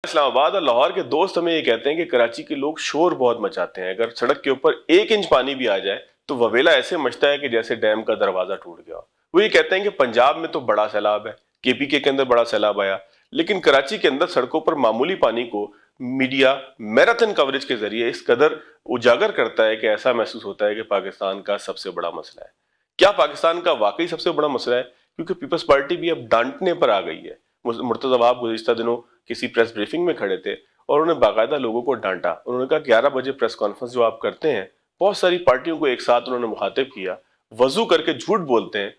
इस्लामाबाद और लाहौर के दोस्त हमें ये कहते हैं कि कराची के लोग शोर बहुत मचाते हैं। अगर सड़क के ऊपर 1 इंच पानी भी आ जाए तो ववेला ऐसे मचता है कि जैसे डैम का दरवाजा टूट गया। वो ये कहते हैं कि पंजाब में तो बड़ा सैलाब है, केपीके के अंदर बड़ा सैलाब आया, लेकिन कराची के अंदर सड़कों पर मामूली पानी को मीडिया मैराथन कवरेज के जरिए इस कदर उजागर करता है कि ऐसा महसूस होता है कि पाकिस्तान का सबसे बड़ा मसला है। क्या पाकिस्तान का वाकई सबसे बड़ा मसला है? क्योंकि पीपल्स पार्टी भी अब डांटने पर आ गई है। मुर्तजा वहाब गुज़िश्ता दिनों किसी प्रेस ब्रीफिंग में खड़े थे और उन्होंने बाकायदा लोगों को डांटा। उन्होंने कहा 11 बजे प्रेस कॉन्फ्रेंस जो आप करते हैं, बहुत सारी पार्टियों को एक साथ उन्होंने मुखातिब किया, वजू करके झूठ बोलते हैं,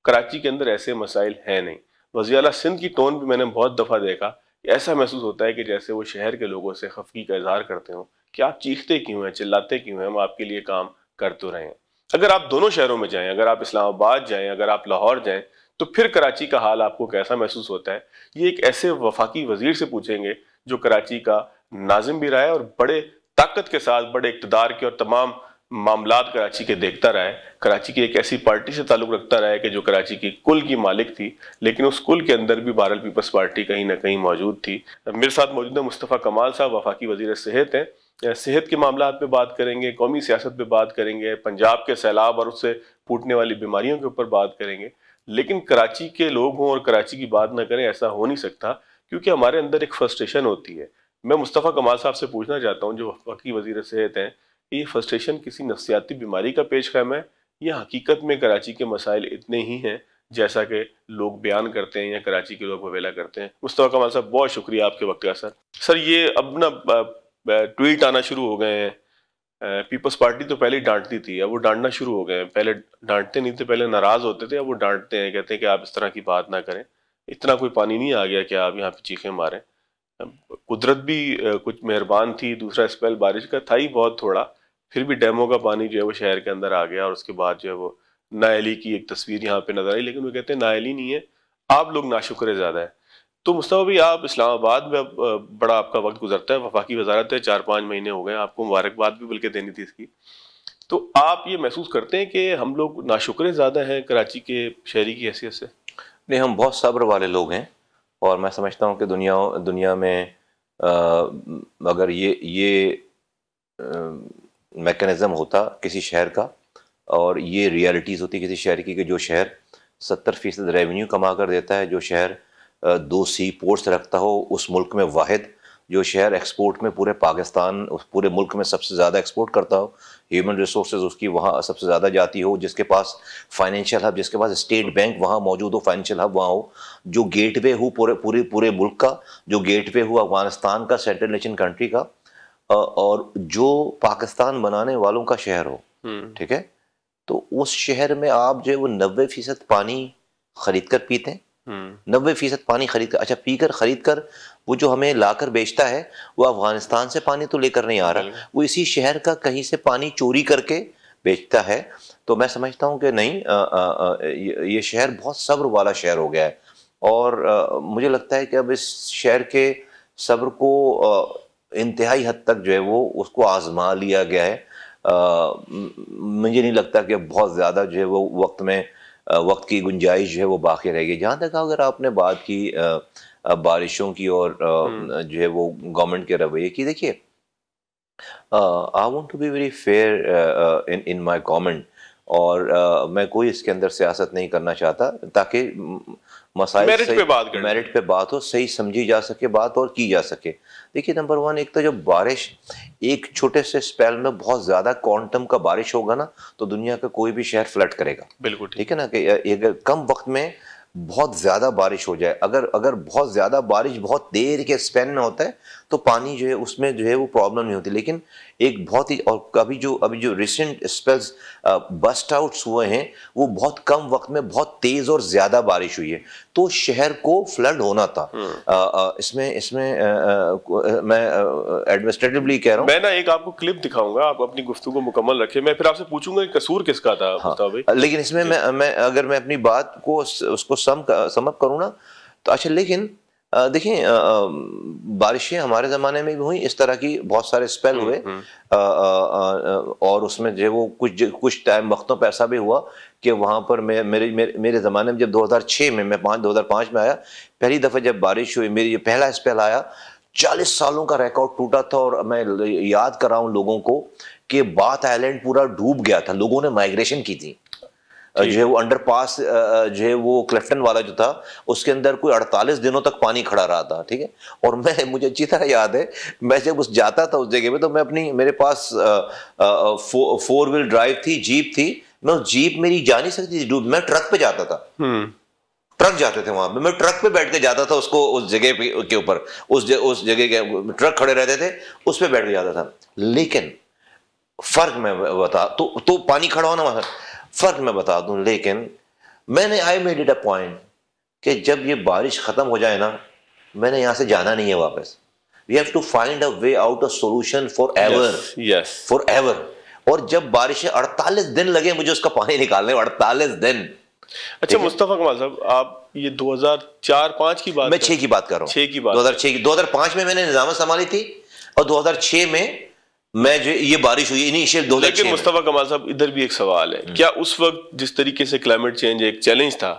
कराची के अंदर ऐसे मसाइल हैं नहीं। वज़ीर आला सिंध की टोन भी मैंने बहुत दफ़ा देखा कि ऐसा महसूस होता है कि जैसे वो शहर के लोगों से खफगी का इजहार करते हो कि आप चीखते क्यों हैं, चिल्लाते क्यों हैं, हम आपके लिए काम कर तो रहे हैं। अगर आप दोनों शहरों में जाएं, अगर आप इस्लामाबाद जाएं, अगर आप लाहौर जाएं, तो फिर कराची का हाल आपको कैसा महसूस होता है, ये एक ऐसे वफाकी वजीर से पूछेंगे जो कराची का नाजिम भी रहा है और बड़े ताकत के साथ, बड़े इक्तदार के और तमाम मामलात कराची के देखता रहा है। कराची की एक ऐसी पार्टी से ताल्लुक रखता रहा है कि जो कराची की कुल की मालिक थी, लेकिन उस कुल के अंदर भी बहरहाल पीपल्स पार्टी कहीं ना कहीं मौजूद थी। मेरे साथ मौजूद है मुस्तफ़ा कमाल साहब, वफाकी वजीर सेहत हैं। सेहत के मामलात पे बात करेंगे, कौमी सियासत पे बात करेंगे, पंजाब के सैलाब और उससे फूटने वाली बीमारियों के ऊपर बात करेंगे। लेकिन कराची के लोग हों और कराची की बात ना करें, ऐसा हो नहीं सकता, क्योंकि हमारे अंदर एक फ्रस्ट्रेशन होती है। मैं मुस्तफ़ा कमाल साहब से पूछना चाहता हूँ जो वफाकी वजीर सेहत हैं, ये फ्रस्ट्रेशन किसी नफ्सियाती बीमारी का पेश ख़ैम है या हकीकत में कराची के मसाइल इतने ही हैं जैसा कि लोग बयान करते हैं या कराची के लोग ववेला करते हैं? मुस्तफ़ा कमाल साहब, बहुत शुक्रिया आपके वक्त का। सर ये अब ना ट्वीट आना शुरू हो गए हैं। पीपल्स पार्टी तो पहले ही डांटती थी, अब वो डांटना शुरू हो गए हैं। पहले डांटते नहीं थे, पहले नाराज होते थे, अब वो डांटते हैं, कहते हैं कि आप इस तरह की बात ना करें, इतना कोई पानी नहीं आ गया कि आप यहाँ पे चीखें मारें। कुदरत भी कुछ मेहरबान थी, दूसरा स्पेल बारिश का था ही बहुत थोड़ा, फिर भी डैमों का पानी जो है वो शहर के अंदर आ गया और उसके बाद जो है वो नायली की एक तस्वीर यहाँ पे नजर आई। लेकिन वो कहते हैं नायली नहीं है, आप लोग नाशुक्र ज्यादा है। तो मुस्तफा भाई, आप इस्लामाबाद में अब बड़ा आपका वक्त गुजरता है, वफाकी वजारत है, 4-5 महीने हो गए, आपको मुबारकबाद भी बल्कि देनी थी इसकी। तो आप ये महसूस करते हैं कि हम लोग नाशुक्र ज़्यादा हैं कराची के शहरी की हैसियत से? नहीं, हम बहुत सब्र वाले लोग हैं और मैं समझता हूँ कि दुनिया में अगर ये मैकेनिज़्म होता किसी शहर का और ये रियलिटीज़ होती किसी शहर की कि जो शहर 70% रेवेन्यू कमा कर देता है, जो शहर 2 सी पोर्ट्स रखता हो उस मुल्क में वाहिद, जो शहर एक्सपोर्ट में पूरे पाकिस्तान पूरे मुल्क में सबसे ज़्यादा एक्सपोर्ट करता हो, ह्यूमन रिसोर्सेज उसकी वहाँ सबसे ज़्यादा जाती हो, जिसके पास फाइनेंशियल हब, जिसके पास स्टेट बैंक वहाँ मौजूद हो, फाइनेंशियल हब वहाँ हो, जो गेटवे हो पूरे मुल्क का, जो गेटवे हो अफगानिस्तान का, सेंट्रल एशियन कंट्री का, और जो पाकिस्तान बनाने वालों का शहर हो, ठीक है, तो उस शहर में आप जो है वो 90% पानी खरीद कर पीते हैं। 90% पानी खरीद कर, अच्छा खरीद कर वो जो हमें लाकर बेचता है वो अफगानिस्तान से पानी तो लेकर नहीं आ रहा, वो इसी शहर का कहीं से पानी चोरी करके बेचता है। तो मैं समझता हूँ कि नहीं, ये शहर बहुत सब्र वाला शहर हो गया है और मुझे लगता है कि अब इस शहर के सब्र को इंतहाई हद तक जो है वो उसको आजमा लिया गया है। मुझे नहीं लगता कि बहुत ज़्यादा जो है वो वक्त की गुंजाइश जो है वो बाकी रहेगी। जहाँ तक अगर आपने बात की बारिशों की और जो है वो गवर्नमेंट के रवैये की, देखिए, I want to be very fair in my comment और मैं कोई इसके अंदर सियासत नहीं करना चाहता ताकि मसाइल मेरिट पे बात हो, सही समझी जा सके बात और की जा सके। देखिए, नंबर 1, एक तो जब बारिश एक छोटे से स्पेल में बहुत ज़्यादा क्वांटम का बारिश होगा ना, तो दुनिया का कोई भी शहर फ्लड करेगा। बिल्कुल ठीक है ना, कि अगर कम वक्त में बहुत ज़्यादा बारिश हो जाए, अगर बहुत ज़्यादा बारिश बहुत देर के स्पेन में होता है तो पानी जो है उसमें जो है वो प्रॉब्लम नहीं होती। लेकिन एक बहुत ही, और अभी जो रिसेंट स्पेल्स बस्ट आउट्स हुए हैं वो बहुत कम वक्त में बहुत तेज़ और ज़्यादा बारिश हुई है, तो शहर को फ्लड होना था। इसमें मैं एडमिनिस्ट्रेटिवली कह रहा हूँ। मैं ना एक आपको क्लिप दिखाऊंगा, आप अपनी गुफ्तगू मुकम्मल रखें, मैं फिर आपसे पूछूंगा कि कसूर किसका था। हाँ, लेकिन इसमें मैं अगर मैं अपनी बात को उसको सम अप करूँ ना, तो अच्छा, लेकिन देखिए, बारिशें हमारे ज़माने में भी हुई, इस तरह की बहुत सारे स्पेल हुए और उसमें जो वो कुछ टाइम वक्तों पर ऐसा भी हुआ कि वहाँ पर मेरे ज़माने में जब 2006 में 2005 में आया, पहली दफ़ा जब बारिश हुई, मेरी जो पहला स्पेल आया, 40 सालों का रिकॉर्ड टूटा था। और मैं याद कर रहा हूं लोगों को कि बाथ आइलैंड पूरा डूब गया था, लोगों ने माइग्रेशन की थी। जो है वो अंडरपास जो है वो क्लिफ्टन वाला जो था उसके अंदर कोई 48 दिनों तक पानी खड़ा रहा था, ठीक है। और मुझे अच्छी तरह याद है, मैं जब जाता था उस जगह पे तो मैं मेरे पास 4 व्हील ड्राइव थी, जीप थी, मैं उस जीप मेरी जा नहीं सकती थी, मैं ट्रक पे जाता था। ट्रक जाते थे वहां पे, मैं ट्रक पे बैठ के जाता था उसको उस जगह के ऊपर, उस जगह के ट्रक खड़े रहते थे उस पे बैठ के जाता था। लेकिन फर्क मैं बता तो पानी खड़ा होना वहां, फर्क मैं बता दूं, लेकिन मैंने I made it a point कि जब ये बारिश खत्म हो जाए ना, मैंने यहां से जाना नहीं है वापस। We have to find a way out, a solution forever, forever. और जब बारिशें 48 दिन लगे मुझे उसका पानी निकालने, 48 दिन। अच्छा मुस्तफा कमाल साहब, आप ये 2004-5 की बात, मैं 6 की बात कर रहा हूँ, 6 की बात, 2005 में मैंने निजामत संभाली थी और 2006 में मैं जो ये बारिश हुई इनिशियल 2006। लेकिन मुस्तफा कमाल साहब इधर भी एक सवाल है, क्या उस वक्त जिस तरीके से क्लाइमेट चेंज एक चैलेंज था,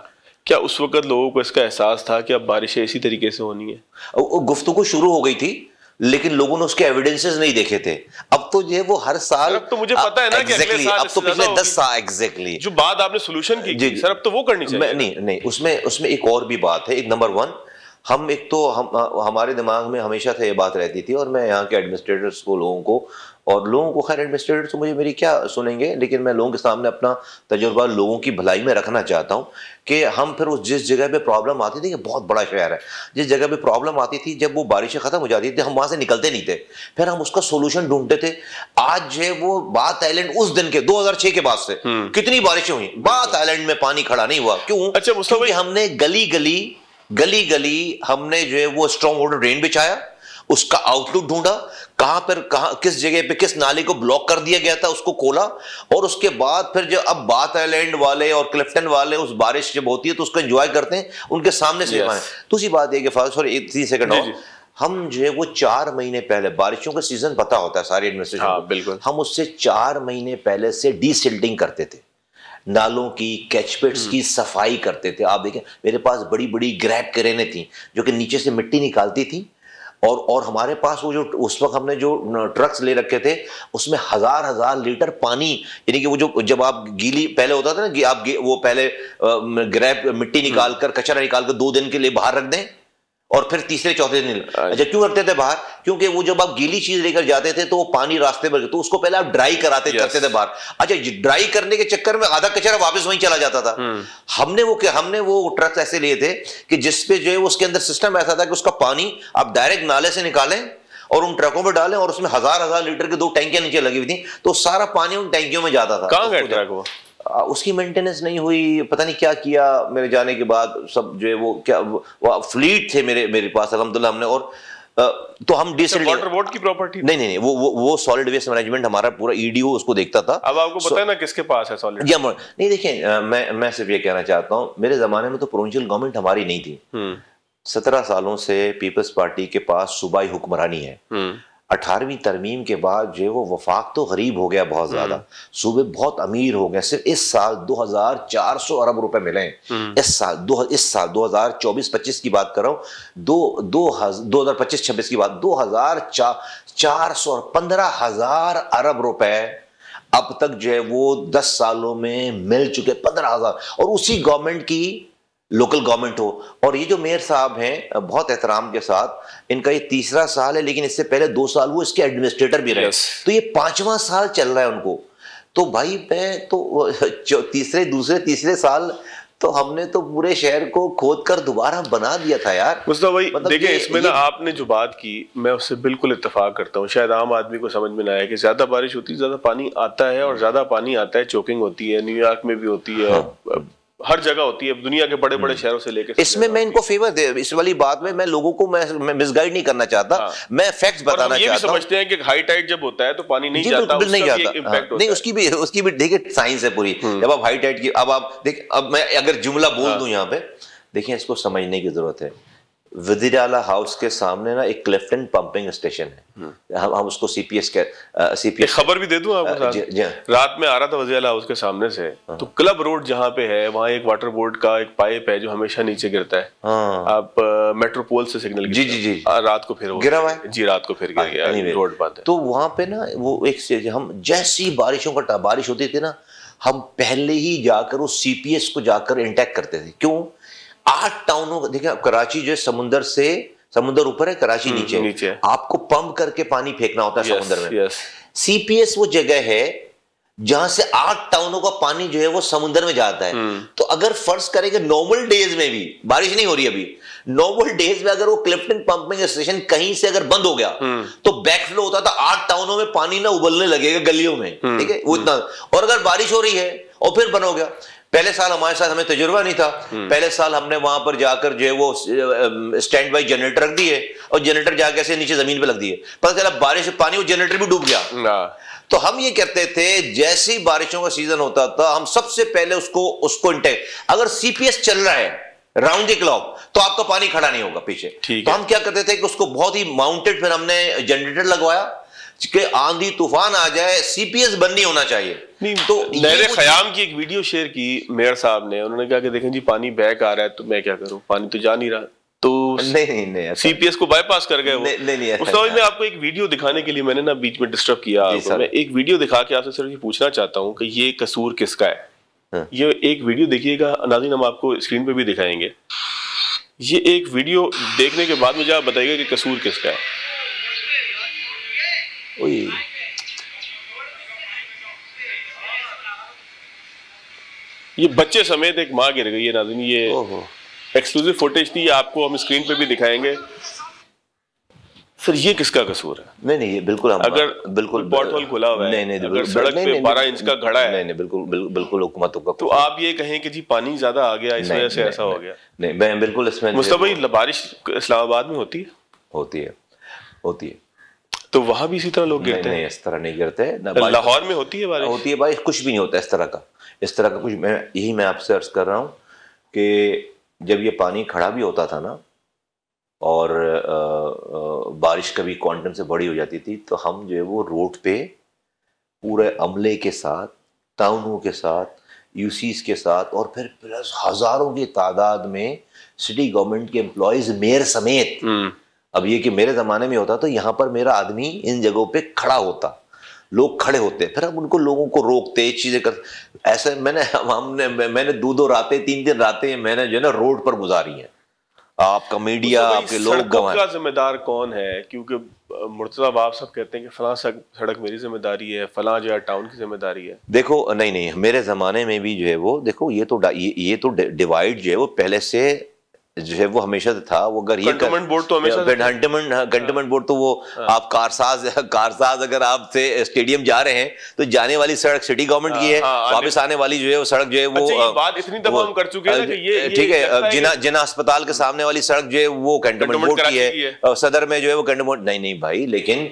क्या उस वक्त लोगों को इसका एहसास था कि अब बारिशें इसी तरीके से होनी है? गुफ्तगू शुरू हो गई थी लेकिन लोगों ने उसके एविडेंसेस नहीं देखे थे। अब तो ये वो हर साल, अब तो मुझे पता है ना कि अगले साल, अब तो पिछले 10 साल एग्जैक्टली जो बात आपने सोल्यूशन की सर, अब तो वो करनी चाहिए। नहीं, उसमें एक और भी बात है। एक नंबर 1, हमारे दिमाग में हमेशा से ये बात रहती थी, और मैं यहाँ के एडमिनिस्ट्रेटर्स को, लोगों को खैर एडमिनिस्ट्रेटर्स तो मुझे मेरी क्या सुनेंगे, लेकिन मैं लोगों के सामने अपना तजुर्बा लोगों की भलाई में रखना चाहता हूँ कि हम फिर जिस जगह पे प्रॉब्लम आती थी, कि बहुत बड़ा शहर है, जिस जगह पे प्रॉब्लम आती थी, जब वो बारिशें खत्म हो जाती थी हम वहां से निकलते नहीं थे, फिर हम उसका सोल्यूशन ढूंढते थे। आज जो है वो बाथ आइलैंड उस दिन के 2006 के बाद से कितनी बारिशें हुई, बाथ आइलैंड में पानी खड़ा नहीं हुआ। क्यों? अच्छा, क्योंकि हमने गली हमने जो है वो स्ट्रॉन्ग वाटर ड्रेन बिछाया, उसका आउटलुक ढूंढा, कहां किस जगह पे किस नाले को ब्लॉक कर दिया गया था उसको खोला, और उसके बाद फिर जो अब बाथ आइलैंड वाले और क्लिफ्टन वाले उस बारिश जब होती है तो उसको एंजॉय करते हैं, उनके सामने से। दूसरी बात है कि सॉरी 30 सेकंड और, हम जो है वो 4 महीने पहले, बारिशों का सीजन पता होता है सारी एडमिनिस्ट्रेशन को, बिल्कुल, हम उससे 4 महीने पहले से डीसिल्टिंग करते थे, नालों की, कैचपिट्स की सफाई करते थे। आप देखें मेरे पास बड़ी बड़ी ग्रैब क्रेनें थी जो कि नीचे से मिट्टी निकालती थी, और हमारे पास वो जो उस वक्त हमने जो ट्रक्स ले रखे थे उसमें हजार लीटर पानी, यानी कि वो जो जब आप गीली पहले होता था ना कि आप वो पहले ग्रैब मिट्टी निकालकर, कचरा निकालकर 2 दिन के लिए बाहर रख दें और फिर तीसरे चौथे दिन। अच्छा, क्यों रखते थे बाहर? क्योंकि वो जब आप गीली चीज लेकर जाते थे तो वो पानी रास्ते पर, तो उसको पहले आप ड्राई करते थे बाहर। अच्छा, ड्राई करने के चक्कर में आधा कचरा वापस वहीं चला जाता था। हमने वो ट्रक ऐसे लिए थे कि जिसपे जो है उसके अंदर सिस्टम ऐसा था कि उसका पानी आप डायरेक्ट नाले से निकालें और उन ट्रकों में डालें, और उसमें हजार लीटर की 2 टैंकियां नीचे लगी हुई थी, तो सारा पानी उन टैंकियों में जाता था। कहां गए ट्रक वो? उसकी मेंटेनेंस नहीं हुई, पता नहीं क्या किया मेरे जाने के बाद। सब जो है वो क्या वो फ्लीट थे मेरे पास अल्हम्दुलिल्लाह, हमने, और तो हम वाटर बोर्ड की प्रॉपर्टी? नहीं, वो सॉलिड वेस्ट मैनेजमेंट हमारा पूरा ईडीओ उसको देखता था। अब आपको पता है ना किसके पास है सॉलिड? नहीं, देखिए मैं सिर्फ ये कहना चाहता हूँ, मेरे जमाने में तो प्रोविंशियल गवर्नमेंट हमारी नहीं थी। 17 सालों से पीपल्स पार्टी के पास सूबाई हुक्मरानी है। 18वीं तरमीम के बाद जो वो वफाक तो गरीब हो गया बहुत ज्यादा, सूबे बहुत अमीर हो गए। सिर्फ इस साल 2400 अरब रुपए मिले हैं। इस साल 2024-25 की बात कर रहा हूँ, 2025-26 की बात, 2400 और 15,000 अरब रुपए अब तक जो है वो 10 सालों में मिल चुके, 15,000, और उसी गवर्नमेंट की लोकल गवर्नमेंट हो। और ये जो मेयर साहब हैं, बहुत एहतराम के साथ, इनका ये 3रा साल है, लेकिन इससे पहले 2 साल वो इसके एडमिनिस्ट्रेटर भी रहे, तो ये 5वां साल चल रहा है उनको। तो भाई मैं तो तीसरे साल तो हमने तो पूरे शहर को खोद कर दोबारा बना दिया था यार। मुस्तफा भाई देखिए, इसमें ना आपने जो बात की मैं उससे बिल्कुल इत्तेफाक करता हूँ। शायद आम आदमी को समझ में ना आया कि ज्यादा बारिश होती है, ज्यादा पानी आता है, और ज्यादा पानी आता है चोकिंग होती है, न्यूयॉर्क में भी होती है, हर जगह होती है, दुनिया के बड़े बड़े शहरों से लेकर। इसमें मैं इनको फेवर दे, इस वाली बात में मैं लोगों को मैं मिसगाइड नहीं करना चाहता। मैं फैक्ट्स बताना चाहता हूं। ये भी समझते हैं कि हाई टाइड जब होता है तो पानी नहीं जाता, उसका भी एक इम्पैक्ट होता है। नहीं, उसकी भी देखिए साइंस है पूरी। जब आप हाई टाइड की, अब आप देखिए, अब मैं अगर जुमला बोल दूं यहाँ पे, देखिए इसको समझने की जरूरत है। वज़ीर आला हाउस के सामने ना एक क्लिफ्टन पंपिंग स्टेशन है, हम उसको सीपीएस एक खबर भी दे दूं आपको, रात में आ रहा था वज़ीर आला हाउस के सामने से, तो क्लब रोड जहाँ पे है वहाँ एक वाटर बोर्ड का एक पाइप है जो हमेशा नीचे गिरता है। आप मेट्रोपोल से सिग्नल जी रात को फिर गिरा हुआ है, जी रात को फिर गिर गया, रोड बंद है। तो वहाँ पे ना वो एक हम जैसी बारिश होती थी ना, हम पहले ही जाकर उस सीपीएस को जाकर इंटैक्ट करते थे। क्यों? 8 टाउनों का, देखिए कराची जो है समुंदर ऊपर है, कराची नीचे, आपको पंप करके पानी फेंकना होता है समुंदर में। सीपीएस वो जगह है जहां से 8 टाउनों का पानी जो है वो समुंदर में जाता है। तो अगर फर्ज करेंगे नॉर्मल डेज में भी, बारिश नहीं हो रही अभी, नॉर्मल डेज में अगर वो क्लिफ्टन पंपिंग स्टेशन कहीं से अगर बंद हो गया तो बैकफ्लो होता था, 8 टाउनों में पानी ना उबलने लगेगा गलियों में, ठीक है, वो इतना। और अगर बारिश हो रही है और फिर बंद हो गया, पहले साल हमारे साथ हमें तजुर्बा नहीं था, पहले साल हमने वहां पर जाकर जो है वो स्टैंड बाई जनरेटर रख दिए और जनरेटर जाके ऐसे नीचे जमीन पे लग दिए, पता चला बारिश में पानी वो जनरेटर भी डूब गया। तो हम ये कहते थे जैसे ही बारिशों का सीजन होता था हम सबसे पहले उसको इंटेक, अगर सीपीएस चल रहा है राउंड द क्लॉक तो आपका पानी खड़ा नहीं होगा पीछे। तो हम क्या करते थे कि उसको बहुत ही माउंटेड, फिर हमने जनरेटर लगवाया कि आंधी तूफान आ जाए सीपीएस बंद नहीं होना चाहिए। नहीं, तो नहरे ख़याम की एक वीडियो शेयर की मेयर साहब ने, उन्होंने कहा कि देखें जी पानी बैक आ रहा है तो मैं क्या करूं, पानी तो जा नहीं रहा, तो नहीं सीपीएस को बाईपास कर गए वो। नहीं मुस्तफा, मैं आपको एक वीडियो दिखाने के लिए मैंने ना बीच में डिस्टर्ब किया, मैं एक वीडियो दिखा के आपसे सिर्फ ये पूछना चाहता हूँ कि ये कसूर किसका है। ये एक वीडियो देखिएगा नाज़रीन, हम आपको स्क्रीन पे भी दिखाएंगे। ये एक वीडियो देखने के बाद मुझे आप बताइएगा कि कसूर किसका है। ये बच्चे समेत एक माँ गिर गई है नाज़रीन, ये एक्सक्लूसिव फुटेज थी, आपको हम स्क्रीन पे भी दिखाएंगे। सर ये किसका कसूर है? नहीं ये बिल्कुल बिल्कुल पॉट होल खुला हुआ है, नहीं अगर सड़क पे 12 इंच का घड़ा है, नहीं बिल्कुल हुकूमतों का, तो आप ये कहें कि जी पानी ज्यादा आ गया इस वजह से ऐसा हो गया? नहीं, मैं बिल्कुल इसमें मुस्तफा, बारिश इस्लामाबाद में होती है तो वहां भी इसी तरह लोग गिरते हैं? नहीं, इस तरह नहीं गिरते। लाहौर में होती है बारिश? कुछ भी नहीं होता इस तरह का कुछ। मैं आपसे अर्ज कर रहा हूँ कि जब ये पानी खड़ा भी होता था ना और बारिश कभी क्वांटम से बड़ी हो जाती थी, तो हम जो है वो रोड पे पूरे अमले के साथ, टाउनों के साथ, यूसीज के साथ और फिर प्लस हजारों की तादाद में सिटी गवर्नमेंट के एम्प्लॉयज, मेयर समेत। अब ये कि मेरे ज़माने में होता तो यहाँ पर मेरा आदमी इन जगहों पे खड़ा होता, लोग खड़े होते, फिर हम उनको लोगों को रोकते, चीज़ें कर, ऐसे मैंने 2 रातें 3 रातें मैंने जो है ना रोड पर गुजारी हैं। आपका मीडिया, आपके लोग का जिम्मेदार कौन है? क्योंकि मुर्तज़ा बाप सब कहते हैं कि फलां सड़क मेरी जिम्मेदारी है, फलां जो है टाउन की जिम्मेदारी है। देखो नहीं, मेरे ज़माने में भी जो है वो, देखो ये तो डिवाइड जो है वो पहले से जो है वो हमेशा था। वो अगर ये कंटोनमेंट बोर्ड तो हमेशा कंटोनमेंट बोर्ड तो वो आप कारसाज अगर आप से स्टेडियम जा रहे हैं तो जाने वाली सड़क सिटी गवर्नमेंट की है, वापस आने वाली जो है वो सड़क जो है वो, ये बात इतनी दफा हम कर चुके हैं कि ये ठीक है, जिना अस्पताल के सामने वाली सड़क जो है वो कंटोनमेंट बोर्ड की है, सदर में जो है वो कंटोनमेंट नहीं भाई, लेकिन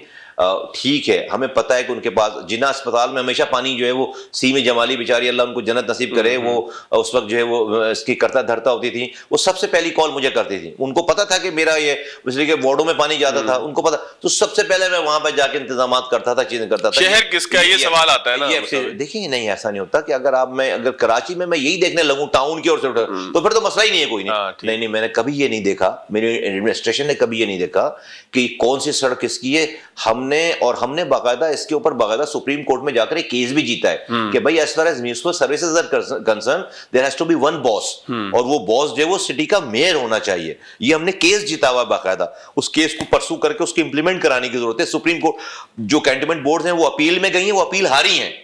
ठीक है, हमें पता है कि उनके पास जिना अस्पताल में हमेशा पानी जो है वो सी में जमाली बेचारी, अल्लाह उनको जन्नत नसीब करे, वो उस वक्त जो है वो इसकी करता धरता होती थी, वो सबसे पहली कॉल मुझे करती थी। उनको पता था कि मेरा ये बिजली के वार्डों में पानी जाता था, उनको पता, तो सबसे पहले मैं वहां पर जाके इंतजाम करता था, चीजें करता था। शहर किसका, ये सवाल आता है ना। देखिए नहीं, ऐसा नहीं होता कि अगर कराची में मैं यही देखने लगूं टाउन की ओर से तो फिर तो मसला ही नहीं है कोई नहीं, मैंने कभी ये नहीं देखा, मेरी एडमिनिस्ट्रेशन ने कभी ये नहीं देखा कि कौन सी सड़क किसकी है। हमने बाकायदा इसके ऊपर बाकायदा सुप्रीम कोर्ट में जाकर एक केस भी जीता है कि भाई as far as municipal services are concern there has to be one boss, और वो बॉस जो है वो सिटी का मेयर होना चाहिए। ये हमने केस जीता हुआ बाकायदा, उस केस को परसू करके उसको इंप्लीमेंट कराने की जरूरत है। सुप्रीम कोर्ट जो कैंटोनमेंट बोर्ड हैं वो अपील में गई हैं, वो अपील हारी हैं,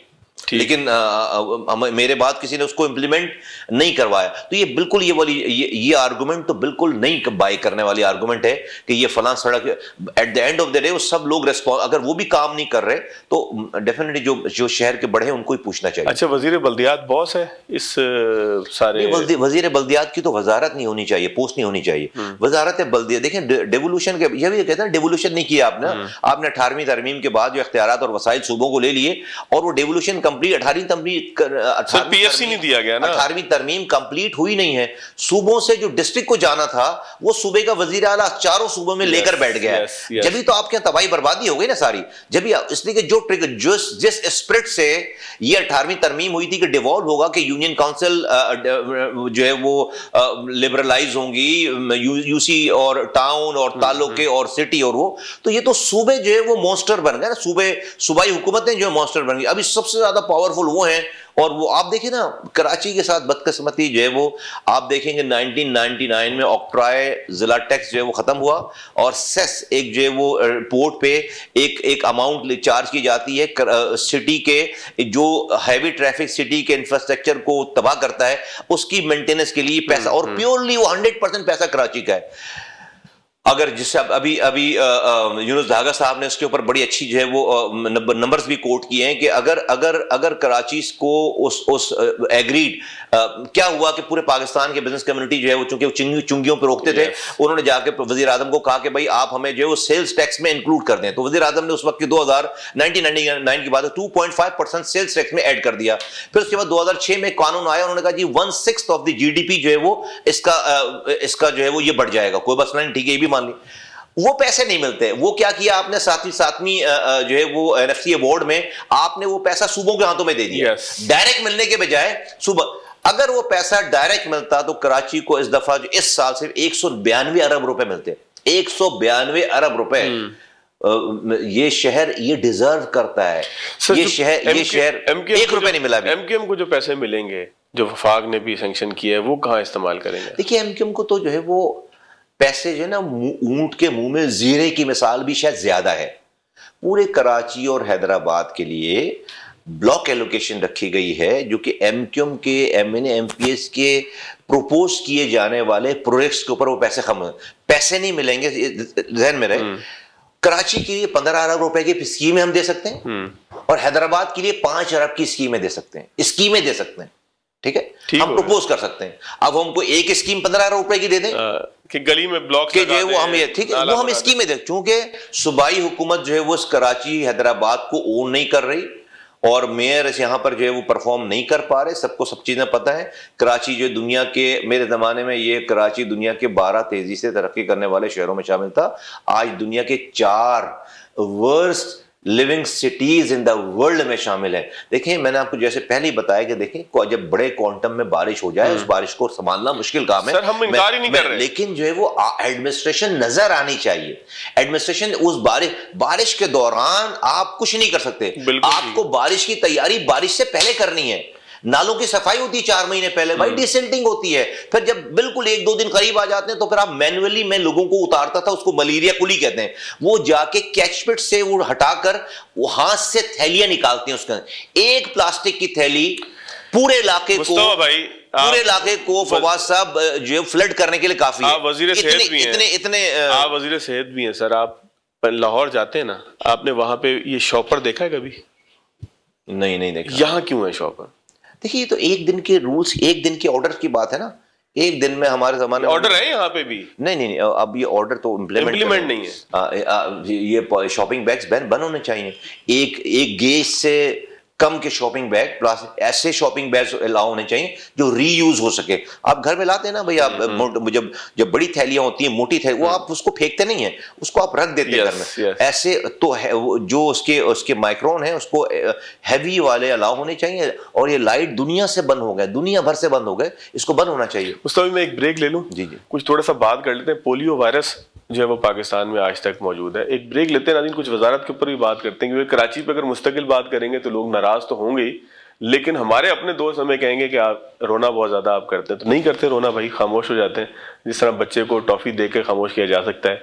लेकिन मेरे बाद किसी ने उसको इंप्लीमेंट नहीं करवाया। तो ये बिल्कुल ये आर्गुमेंट तो बिल्कुल नहीं बाय करने वाली आर्गुमेंट है कि ये फलां सड़क, at the end of the day वो सब लोग अगर वो भी काम नहीं कर रहे तो डेफिनेटली जो शहर के बड़े हैं उनको ही पूछना चाहिए। अच्छा, वजीर बल्दियात बॉस है इस सारे? वजीर बल्दियात की तो वजारत नहीं होनी चाहिए, पोस्ट नहीं होनी चाहिए, वजारत बल्दियात। देखें डेवोल्यूशन के, यह भी कहते हैं डेवोल्यूशन नहीं किया आपने 18वीं तरमीम के बाद जो इख्तियारात और वसाइल सूबों को ले लिए और वो डेवोल्यूशन कंप्लीट 18वीं पीएससी नहीं दिया गया ना, 18वीं तरमीम कंप्लीट हुई नहीं है। सूबों से जो डिस्ट्रिक्ट को जाना था वो सूबे का वजीर आला चारों सूबों में लेकर बैठ गया है। जब भी तो आपके यहाँ तबाही बर्बादी हो गई ना सारी, जब भी, इसलिए कि जो जिस स्पिरिट से ये 18वीं तरमीम हुई थी कि डिवॉल्व होगा कि यूनियन काउंसिल जो है वो लिबरलाइज होंगी, यूसी और टाउन और तालुके और सिटी और वो, तो ये तो सूबे जो है वो मॉन्स्टर बन गए ना, सूबाई हुकूमतें जो है मॉन्स्टर बन गई। अभी सबसे ज्यादा पावरफुल वो हैं, और वो आप देखिए ना कराची के साथ बदकिस्मती जो है वो आप देखेंगे 1999 में ऑक्ट्रॉय जिला टैक्स जो है वो खत्म हुआ और सेस एक जो है वो पोर्ट पे एक अमाउंट चार्ज की जाती है सिटी के जो हैवी ट्रैफिक सिटी के इंफ्रास्ट्रक्चर को तबाह करता है उसकी मेंटेनेंस के लिए पैसा, और प्योरली वो 100% पैसा कराची का है। अगर जिससे अभी यूनुस धागा साहब ने इसके ऊपर बड़ी अच्छी जो है वो नंबर्स भी कोट किए हैं कि अगर कराची को उस एग्रीड क्या हुआ कि पूरे पाकिस्तान के बिजनेस कम्युनिटी जो है वो चूंकि चुंगियों पर रोकते थे, उन्होंने जाके वजीर आजम को कहा कि भाई आप हमें जो है वो सेल्स टैक्स में इंक्लूड कर दें, तो वजीर आजम ने उस वक्त 1999 की बात है 2.5% सेल्स टैक्स में ऐड कर दिया। फिर उसके बाद 2006 में कानून आया, उन्होंने कहा जी 1/6 ऑफ द जीडीपी जो है वो इसका जो है वो ये बढ़ जाएगा, कोई मसला नहीं, ठीक है, ये भी मान ली। वो पैसे नहीं मिलते, वो क्या किया आपने सातवीं जो है वो एनएफसी अवार्ड में आपने वो पैसा सूबों के हाथों में दे दिया, डायरेक्ट मिलने के बजाय सुबह। अगर वो पैसा डायरेक्ट मिलता तो कराची को इस दफा जो इस साल सिर्फ 192 अरब रुपए मिलते, 192 अरब रुपए। ये शहर ये डिजर्व करता है, ये शहर 1 रुपए नहीं मिला। एमक्यूएम को जो पैसे मिलेंगे जो वफाक ने भी सैंक्शन किया है वो कहां इस्तेमाल करेंगे? देखिए एमक्यूएम को तो जो है वो पैसे जो है ना ऊंट के मुंह में जीरे की मिसाल भी शायद ज्यादा है। पूरे कराची और हैदराबाद के लिए ब्लॉक एलोकेशन रखी गई है जो कि एमक्यूएम के एमएनए एमपीएस के प्रोपोज किए जाने वाले प्रोजेक्ट्स के ऊपर वो पैसे नहीं मिलेंगे, ध्यान में रहे। कराची के लिए 15 अरब रुपए की स्कीमें हम दे सकते हैं और हैदराबाद के लिए 5 अरब की स्कीमें दे सकते हैं, ठीक है, हम प्रपोज कर सकते हैं। अब हमको एक स्कीम 15 अरब रुपए की दे दें कि गली में ब्लॉक के जो है वो हम, ठीक है, वो हम स्कीमें दें, क्योंकि सूबाई हुकूमत जो है वो कराची हैदराबाद को ओन नहीं कर रही और मेयर यहाँ पर जो है वो परफॉर्म नहीं कर पा रहे। सबको सब चीजें पता है। कराची जो दुनिया के, मेरे जमाने में ये कराची दुनिया के 12 तेजी से तरक्की करने वाले शहरों में शामिल था। आज दुनिया के 4 worst living cities in the world में शामिल है। देखें मैंने आपको जैसे पहले ही बताया कि देखें जब बड़े क्वांटम में बारिश हो जाए उस बारिश को संभालना मुश्किल काम है। सर हम इनकार ही नहीं कर रहे, लेकिन जो है वो एडमिनिस्ट्रेशन नजर आनी चाहिए। एडमिनिस्ट्रेशन उस बारिश के दौरान आप कुछ नहीं कर सकते, आपको बारिश की तैयारी बारिश से पहले करनी है। नालों की सफाई होती है 4 महीने पहले, भाई डिसेंटिंग होती है। फिर जब बिल्कुल 1-2 दिन करीब आ जाते हैं तो फिर आप मैन्युअली, मैं लोगों को उतारता था, उसको मलेरिया कुली कहते हैं, वो जाके कैचपिट से वो हटाकर वो हाथ से थैलियां निकालते हैं। उसका एक प्लास्टिक की थैली पूरे इलाके को फवाद साहब जो फ्लड करने के लिए काफी है। वजीर सेहत भी हैं, आप वजीर सेहत भी हैं सर, आप लाहौर जाते हैं ना, आपने वहां पे ये शॉपर देखा है कभी? नहीं देखा। यहाँ क्यों है शॉपर? देखिए तो एक दिन के रूल्स, एक दिन के ऑर्डर की बात है ना। एक दिन में हमारे जमाने में ऑर्डर है यहाँ पे भी नहीं, अब ये ऑर्डर तो इम्प्लीमेंट नहीं है। ये शॉपिंग बैग्स बंद होने चाहिए। एक गेज से कम के शॉपिंग बैग, प्लास्टिक, ऐसे शॉपिंग बैग अलाउ होने चाहिए जो रीयूज हो सके। आप घर में लाते हैं ना भाई, आप जब बड़ी थैलियां होती हैं, मोटी थैली, वो आप उसको फेंकते नहीं है, उसको आप रख देते हैं घर में। ऐसे तो है, जो उसके माइक्रोन है उसको हैवी वाले अलाउ होने चाहिए। और ये लाइट दुनिया से बंद हो गए, दुनिया भर से बंद हो गए, इसको बंद होना चाहिए। मुस्तफा मैं एक ब्रेक ले लूं? जी, कुछ थोड़ा सा बात कर लेते हैं। पोलियो वायरस जो है वो पाकिस्तान में आज तक मौजूद है। एक ब्रेक लेते हैं नाज़रीन, कुछ वजारत के ऊपर भी बात करते हैं, क्योंकि कराची पे अगर मुस्तकिल बात करेंगे तो लोग नाराज तो होंगे ही, लेकिन हमारे अपने दोस्त हमें कहेंगे कि आप रोना बहुत ज्यादा आप करते हैं। तो नहीं करते रोना भाई, खामोश हो जाते हैं, जिस तरह बच्चे को टॉफी दे के खामोश किया जा सकता है।